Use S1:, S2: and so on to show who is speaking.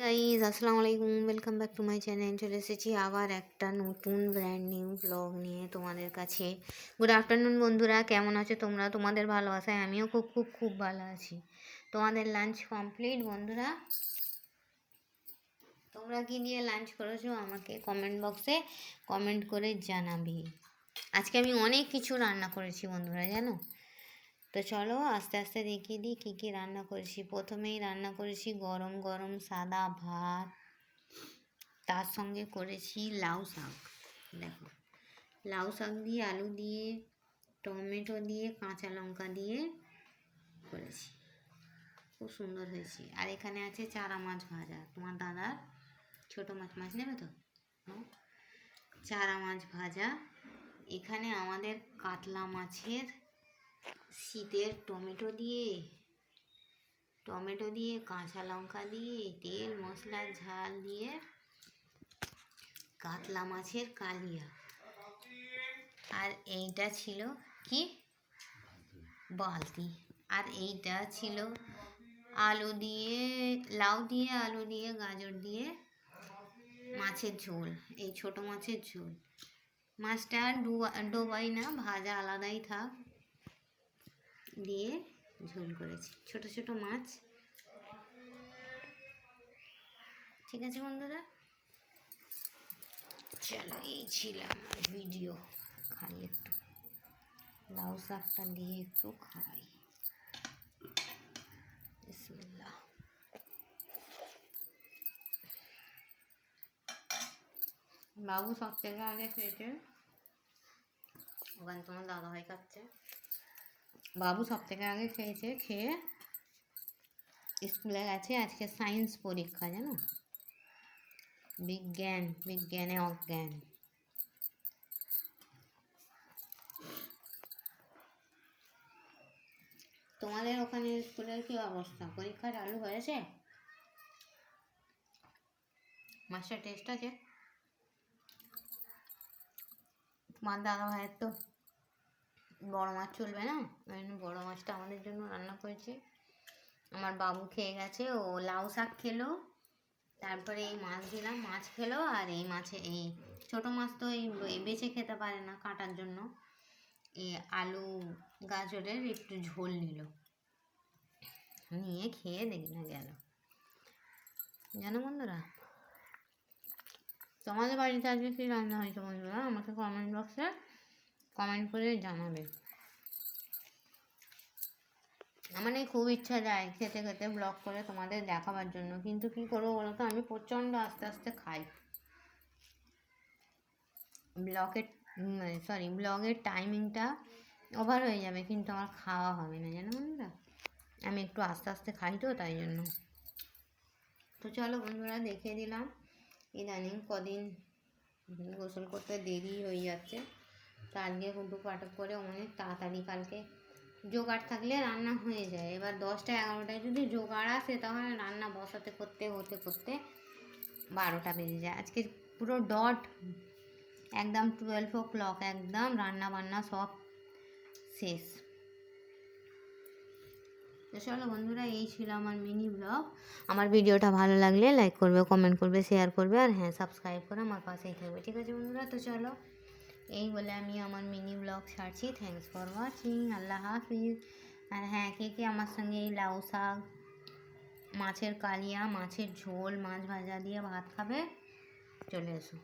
S1: Guys আসসালামু আলাইকুম, welcome back to my channel. চলে এসেছি আবার একটা নতুন ব্র্যান্ড নিউ ব্লগ নিয়ে তোমাদের কাছে। গুড আফটারনুন বন্ধুরা, কেমন আছো তোমরা? তোমাদের ভালোবাসায় আমিও খুব খুব খুব ভালো আছি। তোমাদের লাঞ্চ কমপ্লিট বন্ধুরা? তোমরা কি দিয়ে লাঞ্চ করেছো আমাকে কমেন্ট বক্সে কমেন্ট করে জানাবি। আজকে আমি অনেক কিছু রান্না করেছি বন্ধুরা, জানো তো? চলো আস্তে আস্তে দেখিয়ে দিই কী কী রান্না করেছি। প্রথমেই রান্না করেছি গরম গরম সাদা ভাত, তার সঙ্গে করেছি লাউ শাক। দেখো, লাউ শাক দিয়ে আলু দিয়ে টমেটো দিয়ে কাঁচা লঙ্কা দিয়ে করেছি, খুব সুন্দর হয়েছে। আর এখানে আছে চারা মাছ ভাজা, তোমার দাদার ছোটো মাছ নেবে তো, চারা মাছ ভাজা। এখানে আমাদের কাতলা মাছের শীতের টমেটো দিয়ে কাঁচা লঙ্কা দিয়ে তেল মশলার ঝাল দিয়ে কাতলা মাছের কালিয়া। আর এইটা ছিল কি বালতি। আর এইটা ছিল আলু দিয়ে লাউ দিয়ে আলু দিয়ে গাজর দিয়ে মাছের ঝোল, এই ছোট মাছের ঝোল। মাছটা ডোবাই না, ভাজা আলাদাই থাক দিয়ে ঝোল করেছি, ছোট ছোট মাছ। ঠিক আছে বন্ধুরা, চলো এই ছিল আমার ভিডিও। খাই একটু লাউ শাকটা দিয়ে একটু খাই। বিসমিল্লাহ। বাবু সব থেকে আগে খেয়েছে, ওখানে তোমার দাদাভাই খাচ্ছে। বাবু সব থেকে আগে খেয়েছে, খেয়ে স্কুলে গেছে। আজকে সায়েন্স পরীক্ষা, জানো, বিজ্ঞানে অজ্ঞান। তোমাদের ওখানে স্কুলের কি অবস্থা? পরীক্ষা চালু হয়েছে? মাস্টার টেস্ট আছে? তোমার দাদা ভাইয়ের তো বড় মাছ চলবে না, ওই জন্য বড় মাছটা আমাদের জন্য রান্না করেছে। আমার বাবু খেয়ে গেছে, ও লাউ শাক খেলো, তারপরে এই মাছ দিলাম, মাছ খেলো। আর এই মাছে এই ছোটো মাছ তো এই বেছে খেতে পারে না কাটার জন্য, এই আলু গাজরের একটু ঝোল নিয়ে খেয়ে দেখি না গেল। জানো বন্ধুরা, তোমাদের বাড়িতে আজকে কী রান্না হয়েছে বন্ধুরা? আমাকে কমেন্ট বক্সে কমেন্ট করে জানাবে। আমার খুব ইচ্ছা যায় খেতে খেতে ব্লগ করে তোমাদের দেখাবার জন্য, কিন্তু কী করবো বলো তো, আমি প্রচণ্ড আস্তে আস্তে খাই। ব্লগের টাইমিংটা ওভার হয়ে যাবে, কিন্তু আমার খাওয়া হবে না, জানো বন্ধুরা। আমি একটু আস্তে আস্তে খাই তো, তাই জন্য। তো চলো বন্ধুরা, দেখিয়ে দিলাম। ইদানিং কদিন গোসল করতে দেরি হয়ে যাচ্ছে, তো আজকে হুটু পাটক করে অনেক তাড়াতাড়ি, কালকে জোগাড় থাকলে রান্না হয়ে যায়। এবার 10টা 11টায় যদি জোগাড় আসে, তাহলে রান্না বসাতে করতে 12টা বেজে যায়। আজকে পুরো ডট একদম 12 o'clock, একদম রান্না বান্না সব শেষ। তো চলো বন্ধুরা, এই ছিল আমার মিনি ব্লগ। আমার ভিডিওটা ভালো লাগলে লাইক করবে, কমেন্ট করবে, শেয়ার করবে, আর হ্যাঁ, সাবস্ক্রাইব করে আমার পাশেই থাকবে। ঠিক আছে বন্ধুরা, তো চলো এই বলে আমি আমার মিনি ব্লগ ছাড়ছি। থ্যাংকস ফর ওয়াচিং, আল্লাহ হাফিজ। আর হ্যাঁ, কে আমার সঙ্গে এই লাউ শাক, মাছের কালিয়া, মাছের ঝোল, মাছ ভাজা দিয়ে ভাত খাবে, চলে এসো।